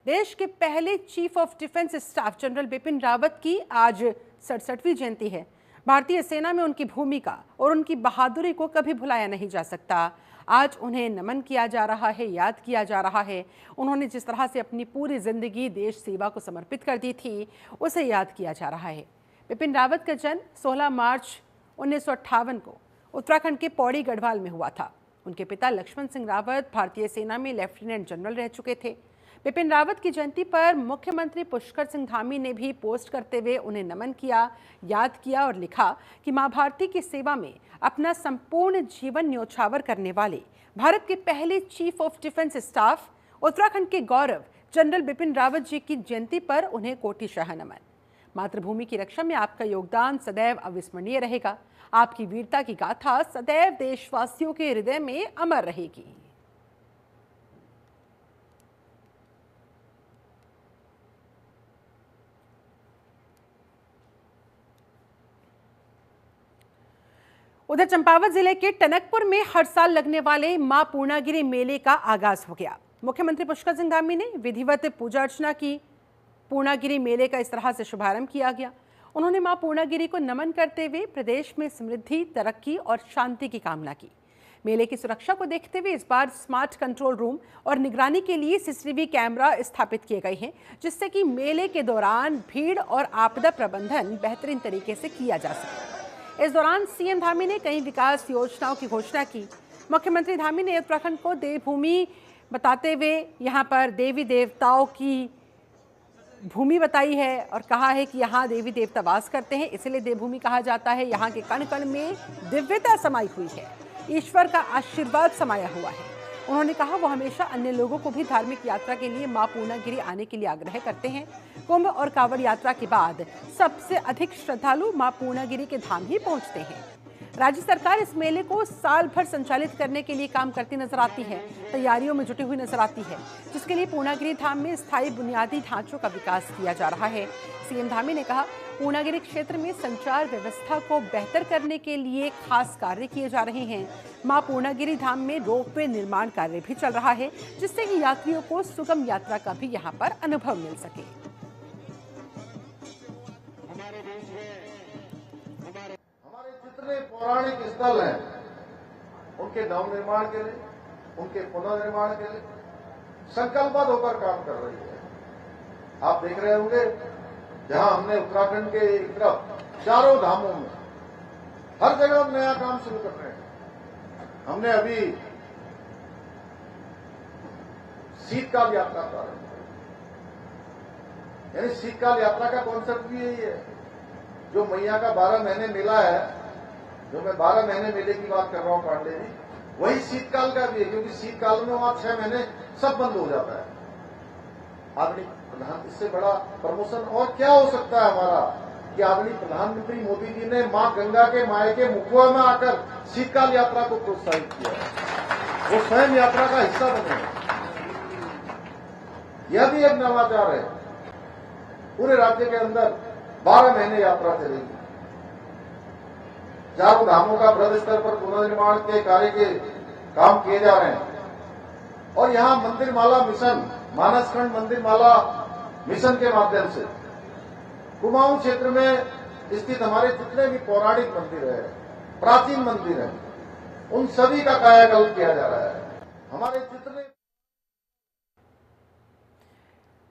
देश के पहले chief of defence staff general Bipin Rawat की आज 67वीं जयंती है। भारतीय सेना में उनकी भूमिका और उनकी बहादुरी को कभी भुलाया नहीं जा सकता। आज उन्हें नमन किया जा रहा है, याद किया जा रहा है। उन्होंने जिस तरह से अपनी पूरी जिंदगी देश सेवा को समर्पित कर दी थी, उसे याद किया जा रहा है। बिपिन रावत का जन्म 16 मार्च 1958 को उत्तराखंड के पौड़ी गढ़वाल में हुआ था। उनके पिता लक्ष्मण सिंह रावत भारतीय सेना में लेफ्टिनेंट जनरल रह चुके थे। बिपिन रावत की जयंती पर मुख्यमंत्री पुष्कर सिंह धामी ने भी पोस्ट करते हुए उन्हें नमन किया, याद किया और लिखा कि मां भारती की सेवा में अपना संपूर्ण जीवन न्योछावर करने वाले भारत के पहले chief of defence staff Uttarakhand के गौरव जनरल बिपिन रावत जी की जयंती पर उन्हें कोटिशाह नमन। मातृभूमि की रक्षा में आपका योगदान सदैव अविस्मरणीय रहेगा। आपकी वीरता की गाथा सदैव देशवासियों के हृदय में अमर रहेगी। उधर चंपावत जिले के टनकपुर में हर साल लगने वाले मां पूर्णागिरी मेले का आगाज हो गया। मुख्यमंत्री पुष्कर सिंह धामी ने विधिवत पूजा अर्चना की। पूर्णागिरी मेले का इस तरह से शुभारंभ किया गया। उन्होंने मां पूर्णागिरी को नमन करते हुए प्रदेश में समृद्धि, तरक्की और शांति की कामना की। मेले की सुरक्षा को देखते हुए इस बार स्मार्ट कंट्रोल रूम और निगरानी के लिए सीसीटीवी कैमरा स्थापित किए गए हैं, जिससे कि मेले के दौरान भीड़ और आपदा प्रबंधन बेहतरीन तरीके से किया जा सके। इस दौरान सीएम धामी ने कई विकास योजनाओं की घोषणा की। मुख्यमंत्री धामी ने उत्तराखंड को देवभूमि बताते हुए यहां पर देवी देवताओं की भूमि बताई है और कहा है कि यहाँ देवी देवता वास करते हैं, इसलिए देवभूमि कहा जाता है। यहाँ के कण कण में दिव्यता समाई हुई है, ईश्वर का आशीर्वाद समाया हुआ है। उन्होंने कहा वो हमेशा अन्य लोगों को भी धार्मिक यात्रा के लिए मां पूर्णागिरी आने के लिए आग्रह करते हैं। कुंभ और कांवड़ यात्रा के बाद सबसे अधिक श्रद्धालु मां पूर्णागिरी के धाम ही पहुंचते हैं। राज्य सरकार इस मेले को साल भर संचालित करने के लिए काम करती नजर आती है, तैयारियों में जुटी हुई नजर आती है, जिसके लिए पूर्णागिरी धाम में स्थायी बुनियादी ढांचों का विकास किया जा रहा है। सीएम धामी ने कहा पूर्णागिरी क्षेत्र में संचार व्यवस्था को बेहतर करने के लिए खास कार्य किए जा रहे हैं। मां पूर्णागिरी धाम में रोपवे निर्माण कार्य भी चल रहा है, जिससे कि यात्रियों को सुगम यात्रा का भी यहाँ पर अनुभव मिल सके। हमारे जितने पौराणिक स्थल हैं, उनके नव निर्माण के लिए, उनके पुनर्निर्माण के लिए संकल्पबद्ध होकर काम कर रही है। आप देख रहे होंगे जहां हमने उत्तराखंड के एक तरफ चारों धामों में हर जगह नया काम शुरू कर रहे हैं। हमने अभी शीतकाल यात्रा प्रारंभ की, यानी शीतकाल यात्रा का कॉन्सेप्ट भी यही है। जो मैया का 12 महीने मेला है, जो मैं 12 महीने मेले की बात कर रहा हूं पांडे जी, वही शीतकाल का भी है, क्योंकि शीतकाल में वहां 6 महीने सब बंद हो जाता है। आदरणीय प्रधान, इससे बड़ा प्रमोशन और क्या हो सकता है हमारा कि आदरणीय प्रधानमंत्री मोदी जी ने मां गंगा के मायके मुखुआ में आकर शीतकाल यात्रा को प्रोत्साहित किया, वो स्वयं यात्रा का हिस्सा बने। यह भी एक नवाचार है। पूरे राज्य के अंदर 12 महीने यात्रा चलेगी। चारों धामों का बृहद स्तर पर पुनर्निर्माण के कार्य के काम किए जा रहे हैं और यहां मंदिर माला मिशन, मानसखंड मंदिर माला मिशन के माध्यम से कुमाऊं क्षेत्र में स्थित हमारे जितने भी पौराणिक मंदिर है, प्राचीन मंदिर है, उन सभी का कायाकल्प किया जा रहा है। हमारे जितने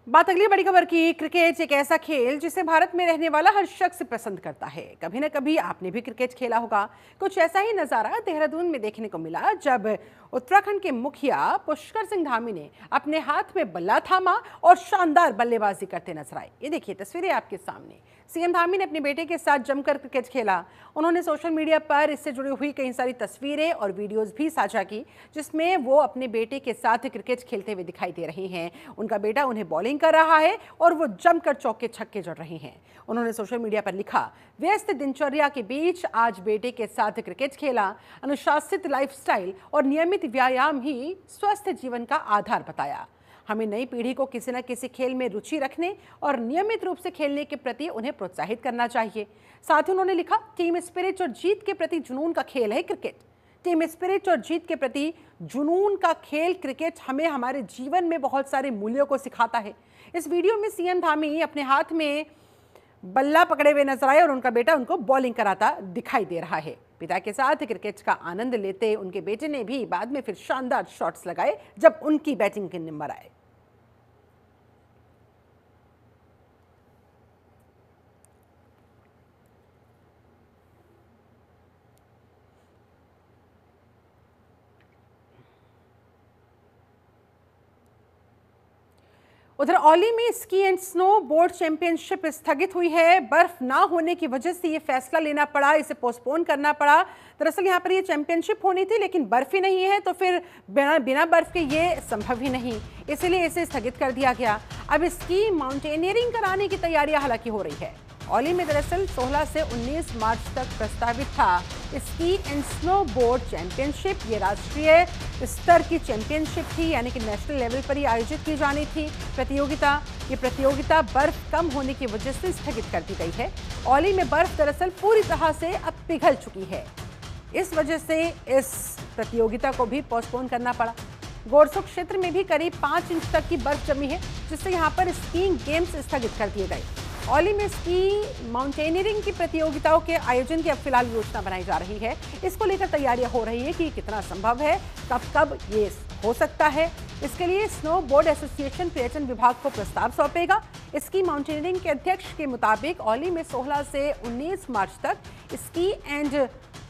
बात अगली बड़ी खबर की। क्रिकेट एक ऐसा खेल जिसे भारत में रहने वाला हर शख्स पसंद करता है। कभी न कभी आपने भी क्रिकेट खेला होगा। कुछ ऐसा ही नजारा देहरादून में देखने को मिला जब उत्तराखंड के मुखिया पुष्कर सिंह धामी ने अपने हाथ में बल्ला थामा और शानदार बल्लेबाजी करते नजर आए। ये देखिए तस्वीरें आपके सामने। सीएम धामी ने अपने बेटे के साथ जमकर क्रिकेट खेला। उन्होंने सोशल मीडिया पर इससे जुड़ी हुई कई सारी तस्वीरें और वीडियोस भी साझा की, जिसमें वो अपने बेटे के साथ क्रिकेट खेलते हुए दिखाई दे रहे हैं। उनका बेटा उन्हें बॉलिंग कर रहा है और वो जमकर चौके छक्के जड़ रहे हैं। उन्होंने सोशल मीडिया पर लिखा, व्यस्त दिनचर्या के बीच आज बेटे के साथ क्रिकेट खेला। अनुशासित लाइफस्टाइल और नियमित व्यायाम ही स्वस्थ जीवन का आधार बताया। हमें नई पीढ़ी को किसी न किसी खेल में रुचि रखने और नियमित रूप से खेलने के प्रति उन्हें प्रोत्साहित करना चाहिए। साथ ही उन्होंने लिखा, टीम स्पिरिट और जीत के प्रति जुनून का खेल है क्रिकेट। टीम स्पिरिट और जीत के प्रति जुनून का खेल क्रिकेट हमें हमारे जीवन में बहुत सारे मूल्यों को सिखाता है। इस वीडियो में सीएम धामी अपने हाथ में बल्ला पकड़े हुए नजर आए और उनका बेटा उनको बॉलिंग कराता दिखाई दे रहा है। पिता के साथ क्रिकेट का आनंद लेते उनके बेटे ने भी बाद में फिर शानदार शॉट्स लगाए जब उनकी बैटिंग के नंबर आए। उधर औली में ski and snow board championship स्थगित हुई है। बर्फ ना होने की वजह से ये फैसला लेना पड़ा, इसे पोस्टपोन करना पड़ा। दरअसल यहाँ पर ये चैंपियनशिप होनी थी लेकिन बर्फ ही नहीं है, तो फिर बिना बर्फ के ये संभव ही नहीं, इसलिए इसे स्थगित कर दिया गया। अब स्की माउंटेनियरिंग कराने की तैयारियां हालांकि हो रही है। औली में दरअसल 16 से 19 मार्च तक प्रस्तावित था ski and snow board championship. ये राष्ट्रीय स्तर की चैंपियनशिप थी, यानी कि नेशनल लेवल पर ही आयोजित की जानी थी ये प्रतियोगिता बर्फ कम होने की वजह से स्थगित कर दी गई है। औली में बर्फ दरअसल पूरी तरह से अब पिघल चुकी है, इस वजह से इस प्रतियोगिता को भी पोस्टपोन करना पड़ा। गोरसो क्षेत्र में भी करीब 5 इंच तक की बर्फ जमी है, जिससे यहाँ पर स्कीइंग गेम्स स्थगित कर दिए गए। औली में स्की माउंटेनियरिंग की प्रतियोगिताओं के आयोजन की अब फिलहाल योजना बनाई जा रही है। इसको लेकर तैयारियां हो रही है कि कितना संभव है, कब ये हो सकता है। इसके लिए स्नो बोर्ड एसोसिएशन पर्यटन विभाग को प्रस्ताव सौंपेगा। स्की माउंटेनियरिंग के अध्यक्ष के मुताबिक औली में 16 से 19 मार्च तक स्की एंड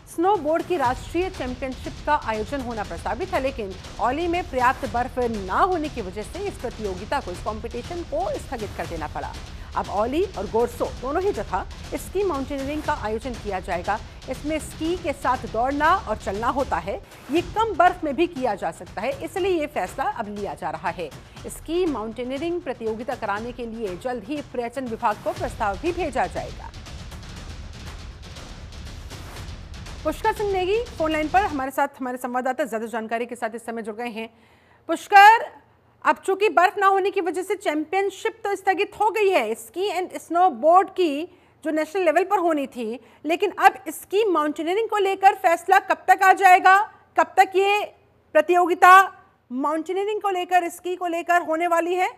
स्नो बोर्ड की राष्ट्रीय चैंपियनशिप का आयोजन होना प्रस्तावित है, लेकिन औली में पर्याप्त बर्फ ना होने की वजह से इस प्रतियोगिता को, इस कंपटीशन को स्थगित कर देना पड़ा। अब औली और गोरसो दोनों ही जगह स्की माउंटेनियरिंग का आयोजन किया जाएगा। इसमें स्की के साथ दौड़ना और चलना होता है, ये कम बर्फ में भी किया जा सकता है, इसलिए ये फैसला अब लिया जा रहा है। स्की माउंटेनियरिंग प्रतियोगिता कराने के लिए जल्द ही पर्यटन विभाग को प्रस्ताव भी भेजा जाएगा। पुष्कर सिंह नेगी फोन लाइन पर हमारे साथ, हमारे संवाददाता ज्यादा जानकारी के साथ इस समय जुड़ गए हैं। पुष्कर, अब चूंकि बर्फ ना होने की वजह से चैंपियनशिप तो स्थगित हो गई है स्की एंड स्नो बोर्ड की, जो नेशनल लेवल पर होनी थी, लेकिन अब स्की माउंटेनियरिंग को लेकर फैसला कब तक आ जाएगा? कब तक ये प्रतियोगिता माउंटेनियरिंग को लेकर, स्की को लेकर होने वाली है?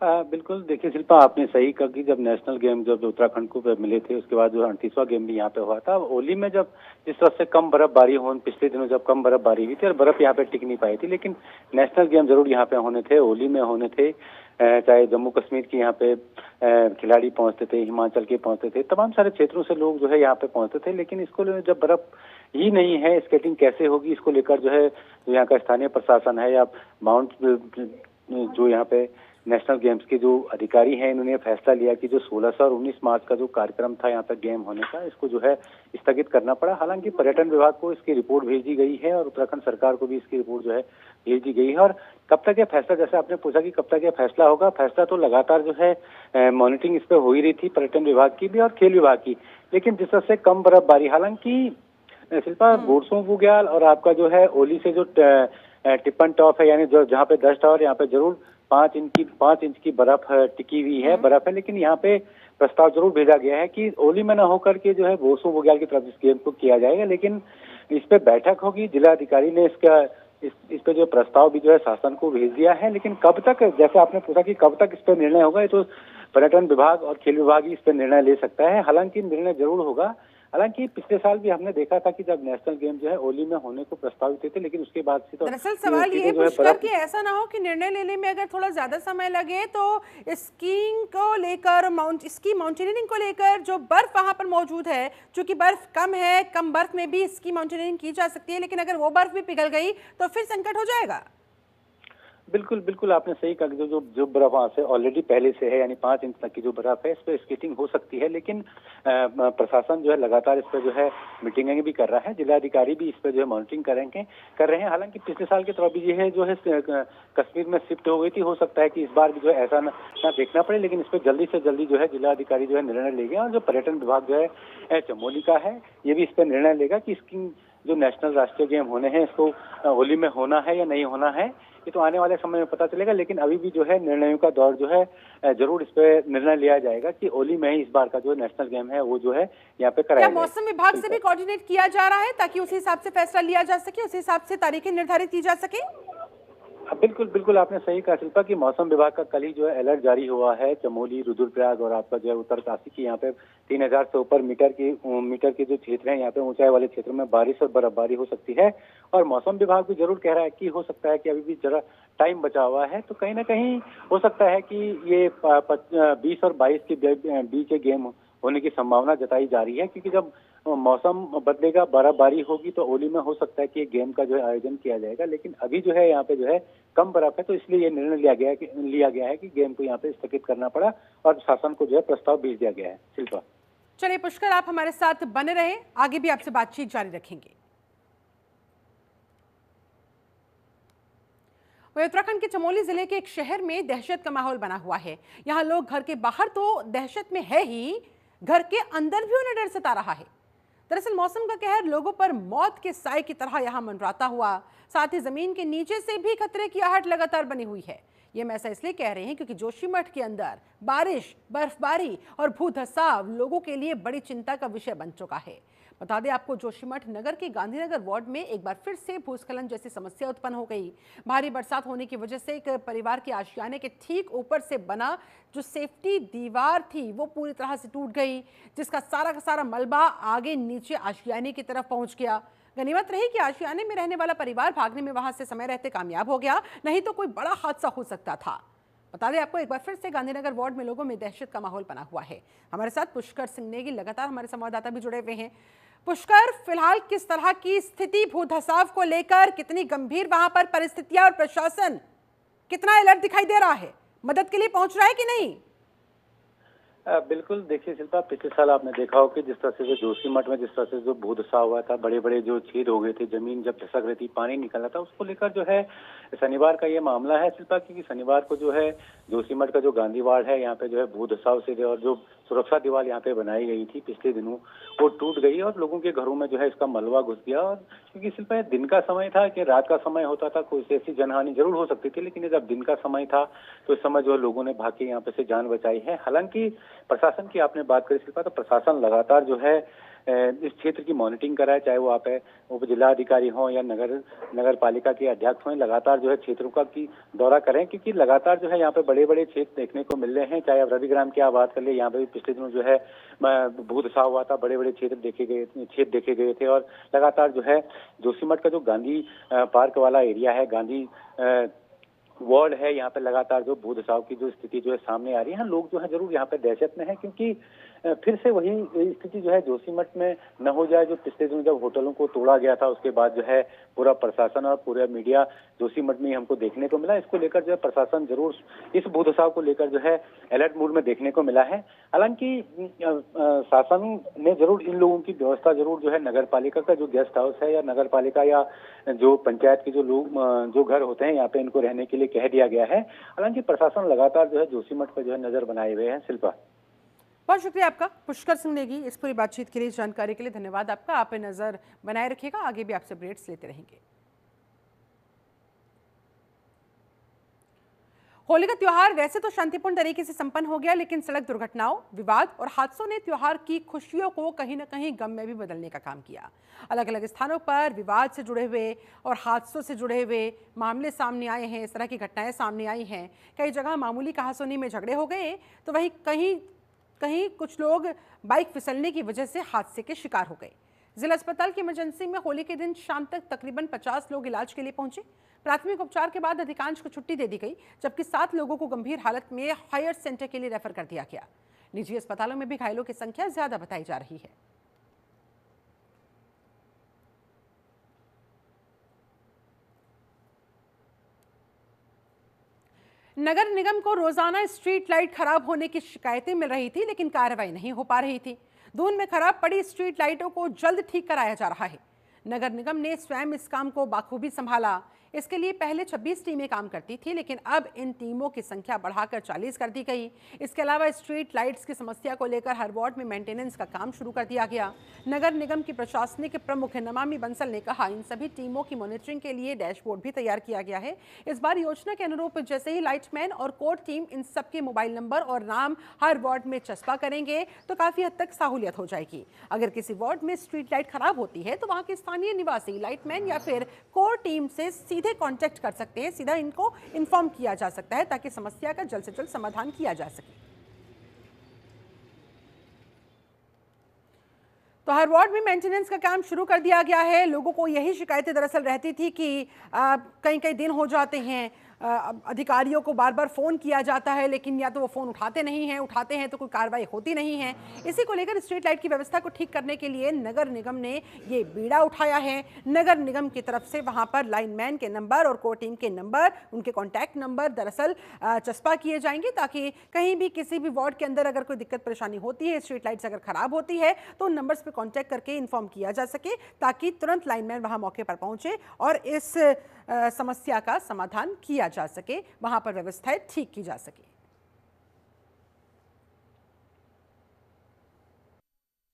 बिल्कुल, देखिए शिल्पा, आपने सही कहा कि जब नेशनल गेम जब उत्तराखंड को मिले थे, उसके बाद जो 38वां गेम भी यहाँ पे हुआ था। ओली में जब जिस तरह से कम बर्फबारी पिछले दिनों जब कम बर्फबारी हुई थी और बर्फ यहाँ पे टिक नहीं पाई थी, लेकिन नेशनल गेम जरूर यहाँ पे होने थे, ओली में होने थे। चाहे जम्मू कश्मीर के यहाँ पे खिलाड़ी पहुंचते थे, हिमाचल के पहुंचते थे, तमाम सारे क्षेत्रों से लोग जो है यहाँ पे पहुंचते थे, लेकिन इसको जब बर्फ ही नहीं है, स्केटिंग कैसे होगी, इसको लेकर जो है जो यहाँ का स्थानीय प्रशासन है या जो यहाँ पे नेशनल गेम्स के जो अधिकारी हैं, इन्होंने फैसला लिया कि जो 16 और 19 मार्च का जो कार्यक्रम था यहाँ पे गेम होने का, इसको जो है स्थगित करना पड़ा। हालांकि पर्यटन विभाग को इसकी रिपोर्ट भेजी गई है और उत्तराखंड सरकार को भी इसकी रिपोर्ट जो है भेजी गई है। और कब तक यह फैसला, जैसे आपने पूछा कि कब तक यह फैसला होगा, फैसला तो लगातार जो है मॉनिटरिंग इस पर हो ही रही थी, पर्यटन विभाग की भी और खेल विभाग की, लेकिन जिस तरह से कम बर्फबारी, हालांकि शिल्पा गोरसो बुग्याल और आपका जो है ओली से जो टिप्पण टॉप है, यानी जो जहाँ पे 10 टावर, यहाँ पे जरूर 5 इंच की बर्फ टिकी हुई है, बर्फ है, लेकिन यहाँ पे प्रस्ताव जरूर भेजा गया है कि ओली में न होकर के जो है गोरसो बुग्याल की तरफ इस गेम को किया जाएगा, लेकिन इस पे बैठक होगी। जिला अधिकारी ने इस पे जो प्रस्ताव भी जो है शासन को भेज दिया है, लेकिन कब तक, जैसे आपने पूछा कि कब तक इस पे निर्णय होगा, ये तो पर्यटन विभाग और खेल विभाग ही इस पे निर्णय ले सकता है। हालांकि निर्णय जरूर होगा। हालांकि पिछले साल भी हमने देखा था कि जब नेशनल गेम जो है ओली में होने को प्रस्तावित थे, लेकिन उसके बाद से तो दरअसल सवाल ये पुष्कर कि ऐसा ना हो कि निर्णय लेने में अगर थोड़ा ज्यादा समय लगे तो स्कीइंग को लेकर, स्की माउंटेनियरिंग को लेकर जो बर्फ वहां पर मौजूद है, चूंकि बर्फ कम है, कम बर्फ में भी स्की माउंटेनियरिंग की जा सकती है, लेकिन अगर वो बर्फ भी पिघल गई तो फिर संकट हो जाएगा। बिल्कुल बिल्कुल, आपने सही कहा। जो बर्फ वहाँ से ऑलरेडी पहले से है, यानी 5 इंच तक की जो बर्फ है, इस पर स्केटिंग हो सकती है, लेकिन प्रशासन जो है लगातार इस पर जो है मीटिंगें भी कर रहा है। जिलाधिकारी भी इस पर जो है मॉनिटरिंग कर रहे हैं। हालांकि पिछले साल की तरह भी ये है जो है कश्मीर में शिफ्ट हो गई थी, हो सकता है कि इस बार भी जो है ऐसा ना देखना पड़े, लेकिन इस पर जल्दी से जल्दी जो है जिलाधिकारी जो है निर्णय लेंगे। और जो पर्यटन विभाग जो है चमोली का है, ये भी इस पर निर्णय लेगा कि इसकी जो नेशनल राष्ट्रीय गेम होने हैं, इसको होली में होना है या नहीं होना है, ये तो आने वाले समय में पता चलेगा, लेकिन अभी भी जो है निर्णयों का दौर जो है जरूर इस पे निर्णय लिया जाएगा कि ओली में ही इस बार का जो नेशनल गेम है वो जो है यहाँ पे कराया क्या मौसम विभाग से भी कोऑर्डिनेट किया जा रहा है ताकि उसी हिसाब से फैसला लिया जा सके, उसी हिसाब से तारीखें निर्धारित की जा सके? बिल्कुल बिल्कुल, आपने सही कहा शिल्पा कि मौसम विभाग का कल ही जो है अलर्ट जारी हुआ है। चमोली, रुद्रप्रयाग और आपका जो है उत्तरकाशी की यहाँ पे 3000 से ऊपर मीटर के जो क्षेत्र हैं, यहाँ पे ऊंचाई वाले क्षेत्रों में बारिश और बर्फबारी हो सकती है। और मौसम विभाग भी जरूर कह रहा है कि हो सकता है कि अभी भी जरा टाइम बचा हुआ है, तो कहीं ना कहीं हो सकता है कि ये 20 और 22 के बीच गेम होने की संभावना जताई जा रही है, क्योंकि जब मौसम बदलेगा, बर्फबारी होगी, तो ओली में हो सकता है कि गेम का जो है आयोजन किया जाएगा। लेकिन अभी जो है यहाँ पे जो है कम बर्फ है, तो इसलिए ये निर्णय लिया गया है कि गेम को यहाँ पे स्थगित करना पड़ा और शासन को जो है प्रस्ताव भेज दिया गया है। शिल्पा, चलिए पुष्कर, आप हमारे साथ बने रहे, आगे भी आपसे बातचीत जारी रखेंगे। उत्तराखंड के चमोली जिले के एक शहर में दहशत का माहौल बना हुआ है। यहाँ लोग घर के बाहर तो दहशत में है ही, घर के अंदर भी उन्हें डर सता रहा है। दरअसल मौसम का कहर लोगों पर मौत के साए की तरह यहाँ मंडराता हुआ, साथ ही जमीन के नीचे से भी खतरे की आहट लगातार बनी हुई है। ये हम ऐसा इसलिए कह रहे हैं क्योंकि जोशीमठ के अंदर बारिश, बर्फबारी और भूधसाव लोगों के लिए बड़ी चिंता का विषय बन चुका है। बता दें आपको, जोशीमठ नगर के गांधीनगर वार्ड में एक बार फिर से भूस्खलन जैसी समस्या उत्पन्न हो गई। भारी बरसात होने की वजह से एक परिवार के आशियाने के ठीक ऊपर से बना जो सेफ्टी दीवार थी वो पूरी तरह से टूट गई, जिसका सारा का सारा मलबा आगे नीचे आशियाने की तरफ पहुंच गया। गनीमत रही कि आशियाने में रहने वाला परिवार भागने में वहां से समय रहते कामयाब हो गया, नहीं तो कोई बड़ा हादसा हो सकता था। बता दें आपको, एक बार फिर से गांधीनगर वार्ड में लोगों में दहशत का माहौल बना हुआ है। हमारे साथ पुष्कर सिंह नेगी, लगातार हमारे संवाददाता भी जुड़े हुए हैं। पुष्कर, फिलहाल किस तरह की स्थिति भूधसाव को लेकर, कितनी गंभीर वहां पर परिस्थितियां और प्रशासन कितना अलर्ट दिखाई दे रहा है, मदद के लिए पहुंच रहा है कि नहीं? बिल्कुल, देखिए शिल्पा, पिछले साल आपने देखा हो कि जिस तरह से जो जोशीमठ में जिस तरह से जो भूधसाव हुआ था, बड़े बड़े जो छेद हो गए थे, जमीन जब खिसक रही थी, पानी निकल रहा था, उसको लेकर जो है शनिवार का ये मामला है शिल्पा, क्योंकि शनिवार को जो है जोशीमठ का जो गांधी वार्ड है, यहाँ पे जो है भूधसाव से और जो सुरक्षा दीवार यहाँ पे बनाई गई थी पिछले दिनों, वो टूट गई और लोगों के घरों में जो है इसका मलबा घुस गया। और क्योंकि शिल्पा दिन का समय था कि रात का समय होता था, कोई ऐसी जनहानि जरूर हो सकती थी, लेकिन जब दिन का समय था तो इस समय जो लोगों ने भाग के यहाँ पे से जान बचाई है। हालांकि प्रशासन की आपने बात करी शिल्पा, तो प्रशासन लगातार जो है इस क्षेत्र की मॉनिटरिंग कर रहा है, चाहे वो आप उप जिलाधिकारी हों या नगर पालिका के अध्यक्ष हों, लगातार जो है क्षेत्रों का की दौरा करें, क्योंकि लगातार जो है यहाँ पे बड़े बड़े क्षेत्र देखने को मिल रहे हैं। चाहे आप रविग्राम की आप बात कर ले, यहाँ पे भी पिछले दिनों जो है भूधसाव हुआ था, बड़े बड़े क्षेत्र देखे गए थे। और लगातार जो है जोशीमठ का जो गांधी पार्क वाला एरिया है, गांधी वार्ड है, यहाँ पे लगातार जो भूधसाव की जो स्थिति जो है सामने आ रही है। लोग जो है जरूर यहाँ पे दहशत में है, क्योंकि फिर से वही स्थिति जो है जोशीमठ में न हो जाए, जो पिछले दिनों जब होटलों को तोड़ा गया था, उसके बाद जो है पूरा प्रशासन और पूरा मीडिया जोशीमठ में हमको देखने को मिला। इसको लेकर जो है प्रशासन जरूर इस भूधसाव को लेकर जो है अलर्ट मोड में देखने को मिला है। हालांकि शासन ने जरूर इन लोगों की व्यवस्था जरूर जो है नगर पालिका का जो गेस्ट हाउस है या नगर पालिका या जो पंचायत के जो लोग जो घर होते हैं, यहाँ पे इनको रहने के लिए कह दिया गया है। हालांकि प्रशासन लगातार जो है जोशीमठ पर जो है नजर बनाए हुए हैं। शिल्पा, बहुत शुक्रिया आपका पुष्कर सिंह नेगी, इस पूरी बातचीत के लिए, जानकारी के लिए धन्यवाद आपका। आप नजर बनाए रखिएगा, आगे भी आपसे अपडेट्स लेते रहेंगे। होली का त्योहार वैसे तो शांतिपूर्ण तरीके से संपन्न हो गया, लेकिन सड़क दुर्घटनाओं, विवाद और हादसों ने त्योहार की खुशियों को कहीं न कहीं गम में भी बदलने का काम किया। अलग अलग स्थानों पर विवाद से जुड़े हुए और हादसों से जुड़े हुए मामले सामने आए हैं, इस तरह की घटनाएं सामने आई हैं। कई जगह मामूली कहासुनी में झगड़े हो गए, तो वहीं कहीं कुछ लोग बाइक फिसलने की वजह से हादसे के शिकार हो गए। जिला अस्पताल की इमरजेंसी में होली के दिन शाम तक तकरीबन 50 लोग इलाज के लिए पहुंचे। प्राथमिक उपचार के बाद अधिकांश को छुट्टी दे दी गई, जबकि 7 लोगों को गंभीर हालत में हायर सेंटर के लिए रेफर कर दिया गया। निजी अस्पतालों में भी घायलों की संख्या ज्यादा बताई जा रही है। नगर निगम को रोजाना स्ट्रीट लाइट खराब होने की शिकायतें मिल रही थी, लेकिन कार्रवाई नहीं हो पा रही थी। दून में खराब पड़ी स्ट्रीट लाइटों को जल्द ठीक कराया जा रहा है। नगर निगम ने स्वयं इस काम को बाखूबी संभाला। इसके लिए पहले 26 टीमें काम करती थी, लेकिन अब इन टीमों की संख्या बढ़ाकर 40 कर दी गई। इसके अलावा स्ट्रीट लाइट्स की समस्या को लेकर हर वार्ड में मेंटेनेंस का काम शुरू कर दिया गया। नगर निगम की प्रशासनिक प्रमुख नमामि बंसल ने कहा, इन सभी टीमों की मॉनिटरिंग के लिए डैशबोर्ड भी तैयार किया गया है। इस बार योजना के अनुरूप जैसे ही लाइटमैन और कोर टीम इन सबके मोबाइल नंबर और नाम हर वार्ड में चस्पा करेंगे तो काफी हद तक सहूलियत हो जाएगी। अगर किसी वार्ड में स्ट्रीट लाइट खराब होती है तो वहां के स्थानीय निवासी लाइटमैन या फिर कोर टीम से सीधे कांटेक्ट कर सकते हैं, सीधा इनको इन्फॉर्म किया जा सकता है ताकि समस्या का जल्द से जल्द समाधान किया जा सके। तो हर वार्ड में मेंटेनेंस का काम शुरू कर दिया गया है। लोगों को यही शिकायतें दरअसल रहती थी कि कई कई दिन हो जाते हैं, अधिकारियों को बार बार फ़ोन किया जाता है, लेकिन या तो वो फ़ोन उठाते नहीं हैं, उठाते हैं तो कोई कार्रवाई होती नहीं है। इसी को लेकर स्ट्रीट लाइट की व्यवस्था को ठीक करने के लिए नगर निगम ने ये बीड़ा उठाया है। नगर निगम की तरफ से वहाँ पर लाइनमैन के नंबर और कोर टीम के नंबर, उनके कॉन्टैक्ट नंबर दरअसल चस्पा किए जाएंगे ताकि कहीं भी किसी भी वार्ड के अंदर अगर कोई दिक्कत परेशानी होती है, स्ट्रीट लाइट्स अगर ख़राब होती है तो उन नंबर्स पर कॉन्टैक्ट करके इन्फॉर्म किया जा सके ताकि तुरंत लाइनमैन वहाँ मौके पर पहुँचे और इस समस्या का समाधान किया जा सके, वहां पर व्यवस्थाएं ठीक की जा सके।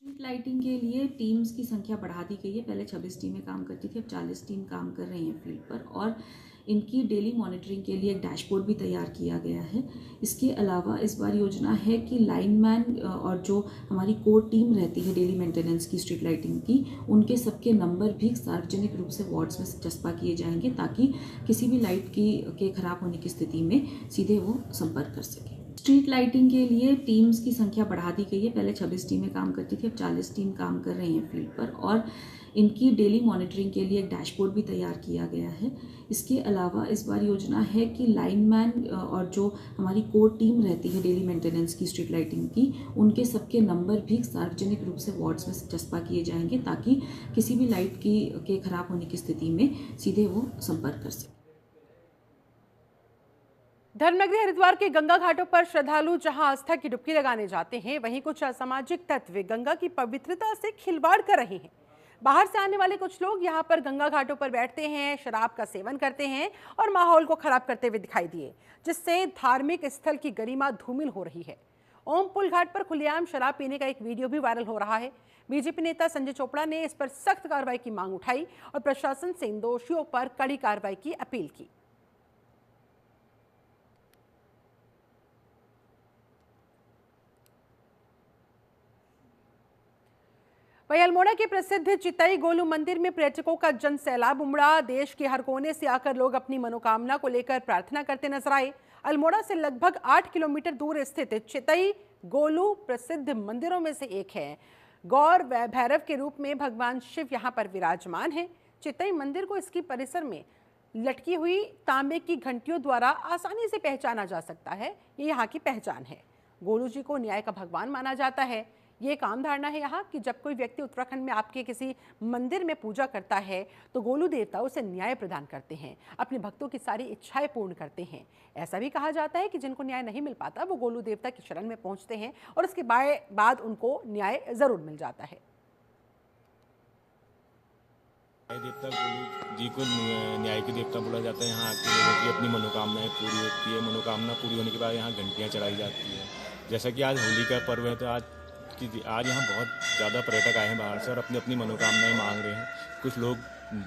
स्ट्रीट लाइटिंग के लिए टीम्स की संख्या बढ़ा दी गई है। पहले 26 टीमें काम करती थी, अब 40 टीम काम कर रही हैं फील्ड पर और इनकी डेली मॉनिटरिंग के लिए एक डैशबोर्ड भी तैयार किया गया है। इसके अलावा इस बार योजना है कि लाइनमैन और जो हमारी कोर टीम रहती है डेली मेंटेनेंस की स्ट्रीट लाइटिंग की, उनके सबके नंबर भी सार्वजनिक रूप से वार्ड्स में चस्पा किए जाएंगे ताकि किसी भी लाइट के खराब होने की स्थिति में सीधे वो संपर्क कर सकें। स्ट्रीट लाइटिंग के लिए टीम्स की संख्या बढ़ा दी गई है। पहले 26 टीमें काम करती थी, अब 40 टीम काम कर रही हैं फील्ड पर और इनकी डेली मॉनिटरिंग के लिए एक डैशबोर्ड भी तैयार किया गया है। इसके अलावा इस बार योजना है कि लाइनमैन और जो हमारी कोर टीम रहती है डेली मेंटेनेंस की स्ट्रीट लाइटिंग की, उनके सबके नंबर भी सार्वजनिक रूप से वार्ड्स में चस्पा किए जाएंगे ताकि किसी भी लाइट के खराब होने की स्थिति में सीधे वो संपर्क कर सकें। धर्मनगरी हरिद्वार के गंगा घाटों पर श्रद्धालु जहां आस्था की डुबकी लगाने जाते हैं, वहीं कुछ असामाजिक तत्व गंगा की पवित्रता से खिलवाड़ कर रहे हैं। बाहर से आने वाले कुछ लोग यहां पर गंगा घाटों पर बैठते हैं, शराब का सेवन करते हैं और माहौल को खराब करते हुए दिखाई दिए, जिससे धार्मिक स्थल की गरिमा धूमिल हो रही है। ओम पुल घाट पर खुलेआम शराब पीने का एक वीडियो भी वायरल हो रहा है। बीजेपी नेता संजय चोपड़ा ने इस पर सख्त कार्रवाई की मांग उठाई और प्रशासन से इन दोषियों पर कड़ी कार्रवाई की अपील की। वहीं अल्मोड़ा के प्रसिद्ध चितई गोलू मंदिर में पर्यटकों का जन सैलाब उमड़ा। देश के हर कोने से आकर लोग अपनी मनोकामना को लेकर प्रार्थना करते नजर आए। अल्मोड़ा से लगभग 8 किलोमीटर दूर स्थित चितई गोलू प्रसिद्ध मंदिरों में से एक है। गौर व भैरव के रूप में भगवान शिव यहाँ पर विराजमान है। चितई मंदिर को इसकी परिसर में लटकी हुई तांबे की घंटियों द्वारा आसानी से पहचाना जा सकता है। ये यहाँ की पहचान है। गोलू जी को न्याय का भगवान माना जाता है। ये एक आम धारणा है यहाँ कि जब कोई व्यक्ति उत्तराखंड में आपके किसी मंदिर में पूजा करता है तो गोलू देवता उसे न्याय प्रदान करते हैं, अपने भक्तों की सारी इच्छाएं पूर्ण करते हैं। ऐसा भी कहा जाता है कि जिनको न्याय नहीं मिल पाता वो गोलू देवता की शरण में पहुंचते हैं और उसके बाद उनको न्याय जरूर मिल जाता है। देवता गोलू जी को न्याय के देवता बोला जाता है। यहाँ के लोगों की अपनी मनोकामनाएं पूरी होती है। मनोकामना पूरी होने के बाद यहाँ घंटियाँ चढ़ाई जाती है। जैसा कि आज होली का पर्व है तो आज यहाँ बहुत ज़्यादा पर्यटक आए हैं बाहर से और अपनी अपनी मनोकामनाएं मांग रहे हैं। कुछ लोग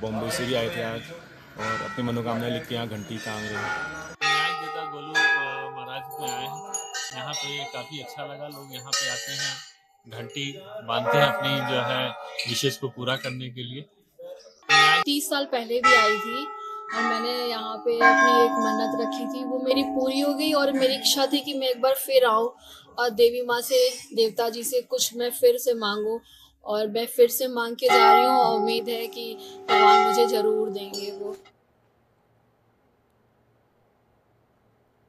बॉम्बे से भी आए थे आज और अपनी मनोकामनाएं लिख के यहाँ घंटी टांग रहे हैं। न्याय देवता गोलू महाराज में आए हैं। यहाँ पे काफ़ी अच्छा लगा। लोग यहाँ पे आते हैं, घंटी बांधते हैं अपनी जो है विशेष को पूरा करने के लिए। 30 साल पहले भी आई थी और मैंने यहाँ पे अपनी एक मन्नत रखी थी, वो मेरी पूरी हो गई और मेरी इच्छा थी कि मैं एक बार फिर आऊँ और देवी माँ से, देवता जी से कुछ मैं फिर से मांगूं और मैं फिर से मांग के जा रही हूँ और उम्मीद है कि भगवान मुझे जरूर देंगे वो।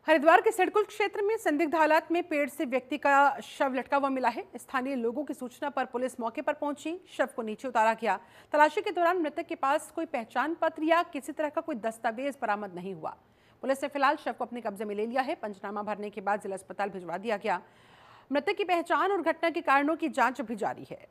हरिद्वार के सिडकुल क्षेत्र में संदिग्ध हालात में पेड़ से व्यक्ति का शव लटका हुआ मिला है। स्थानीय लोगों की सूचना पर पुलिस मौके पर पहुंची, शव को नीचे उतारा गया। तलाशी के दौरान मृतक के पास कोई पहचान पत्र या किसी तरह का कोई दस्तावेज बरामद नहीं हुआ। पुलिस ने फिलहाल शव को अपने कब्जे में ले लिया है। पंचनामा भरने के बाद जिला अस्पताल भिजवा दिया गया। मृतक की पहचान और घटना के कारणों की जांच अभी जारी है।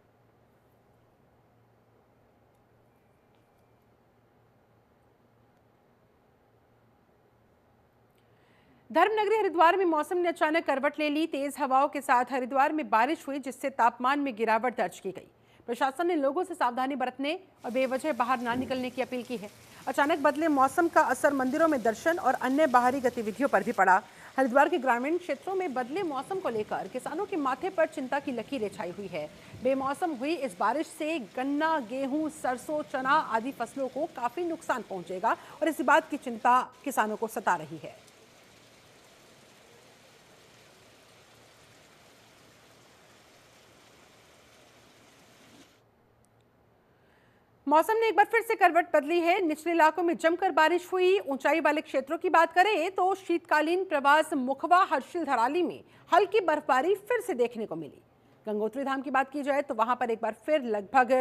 धर्मनगरी हरिद्वार में मौसम ने अचानक करवट ले ली। तेज हवाओं के साथ हरिद्वार में बारिश हुई, जिससे तापमान में गिरावट दर्ज की गई। प्रशासन ने लोगों से सावधानी बरतने और बेवजह बाहर ना निकलने की अपील की है। अचानक बदले मौसम का असर मंदिरों में दर्शन और अन्य बाहरी गतिविधियों पर भी पड़ा। हरिद्वार के ग्रामीण क्षेत्रों में बदले मौसम को लेकर किसानों के माथे पर चिंता की लकीरें छाई हुई है। बेमौसम हुई इस बारिश से गन्ना, गेहूं, सरसों, चना आदि फसलों को काफी नुकसान पहुंचेगा और इसी बात की चिंता किसानों को सता रही है। मौसम ने एक बार फिर से करवट बदली है। निचले इलाकों में जमकर बारिश हुई। ऊंचाई वाले क्षेत्रों की बात करें तो शीतकालीन प्रवास मुखवा, हर्षिल, धराली में हल्की बर्फबारी फिर से देखने को मिली। गंगोत्री धाम की बात की जाए तो वहां पर एक बार फिर लगभग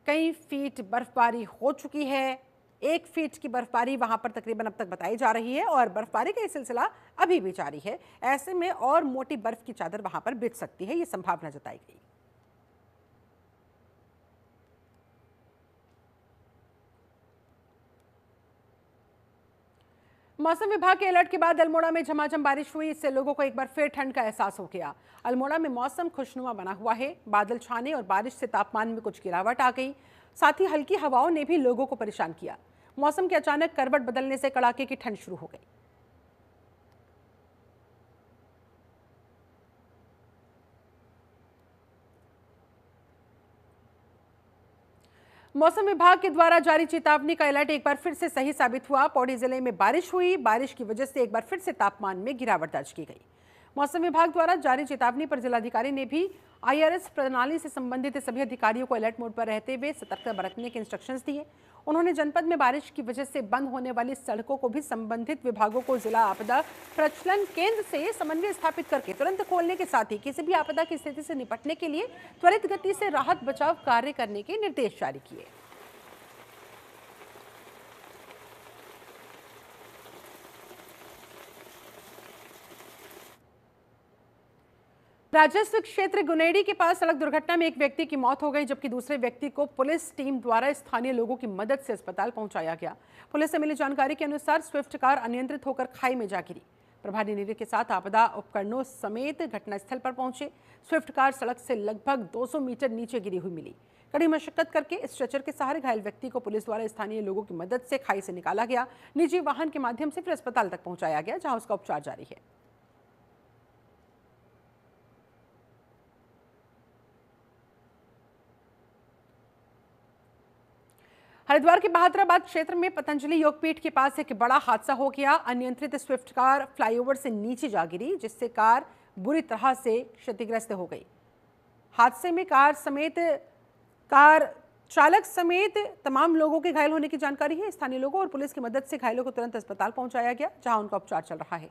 कई फीट बर्फबारी हो चुकी है। 1 फीट की बर्फबारी वहां पर तकरीबन अब तक बताई जा रही है और बर्फबारी का ये सिलसिला अभी भी जारी है। ऐसे में और मोटी बर्फ की चादर वहां पर बिछ सकती है, ये संभावना जताई गई। मौसम विभाग के अलर्ट के बाद अल्मोड़ा में झमाझम बारिश हुई। इससे लोगों को एक बार फिर ठंड का एहसास हो गया। अल्मोड़ा में मौसम खुशनुमा बना हुआ है। बादल छाने और बारिश से तापमान में कुछ गिरावट आ गई। साथ ही हल्की हवाओं ने भी लोगों को परेशान किया। मौसम के अचानक करवट बदलने से कड़ाके की ठंड शुरू हो गई। मौसम विभाग के द्वारा जारी चेतावनी का अलर्ट एक बार फिर से सही साबित हुआ। पौड़ी जिले में बारिश हुई। बारिश की वजह से एक बार फिर से तापमान में गिरावट दर्ज की गई। मौसम विभाग द्वारा जारी चेतावनी पर जिलाधिकारी ने भी IRS प्रणाली से संबंधित सभी अधिकारियों को अलर्ट मोड पर रहते हुए सतर्कता बरतने के इंस्ट्रक्शंस दिए। उन्होंने जनपद में बारिश की वजह से बंद होने वाली सड़कों को भी संबंधित विभागों को जिला आपदा प्रचलन केंद्र से समन्वय स्थापित करके तुरंत खोलने के साथ ही किसी भी आपदा की स्थिति से निपटने के लिए त्वरित गति से राहत बचाव कार्य करने के निर्देश जारी किए। राजस्व क्षेत्र गुनेडी के पास सड़क दुर्घटना में एक व्यक्ति की मौत हो गई, जबकि दूसरे व्यक्ति को पुलिस टीम द्वारा स्थानीय लोगों की मदद से अस्पताल पहुंचाया गया। पुलिस से मिली जानकारी के अनुसार स्विफ्ट कार अनियंत्रित होकर खाई में जा गिरी। प्रभारी निरीक्षक के साथ आपदा उपकरणों समेत घटनास्थल पर पहुंचे। स्विफ्ट कार सड़क से लगभग 200 मीटर नीचे गिरी हुई मिली। कड़ी मशक्कत करके स्ट्रेचर के सहारे घायल व्यक्ति को पुलिस द्वारा स्थानीय लोगों की मदद से खाई से निकाला गया। निजी वाहन के माध्यम से फिर अस्पताल तक पहुंचाया गया, जहां उसका उपचार जारी है। हरिद्वार के बहादुराबाद क्षेत्र में पतंजलि योगपीठ के पास एक बड़ा हादसा हो गया। अनियंत्रित स्विफ्ट कार फ्लाईओवर से नीचे जा गिरी, जिससे कार बुरी तरह से क्षतिग्रस्त हो गई। हादसे में कार चालक समेत तमाम लोगों के घायल होने की जानकारी है। स्थानीय लोगों और पुलिस की मदद से घायलों को तुरंत अस्पताल पहुंचाया गया, जहां उनका उपचार चल रहा है।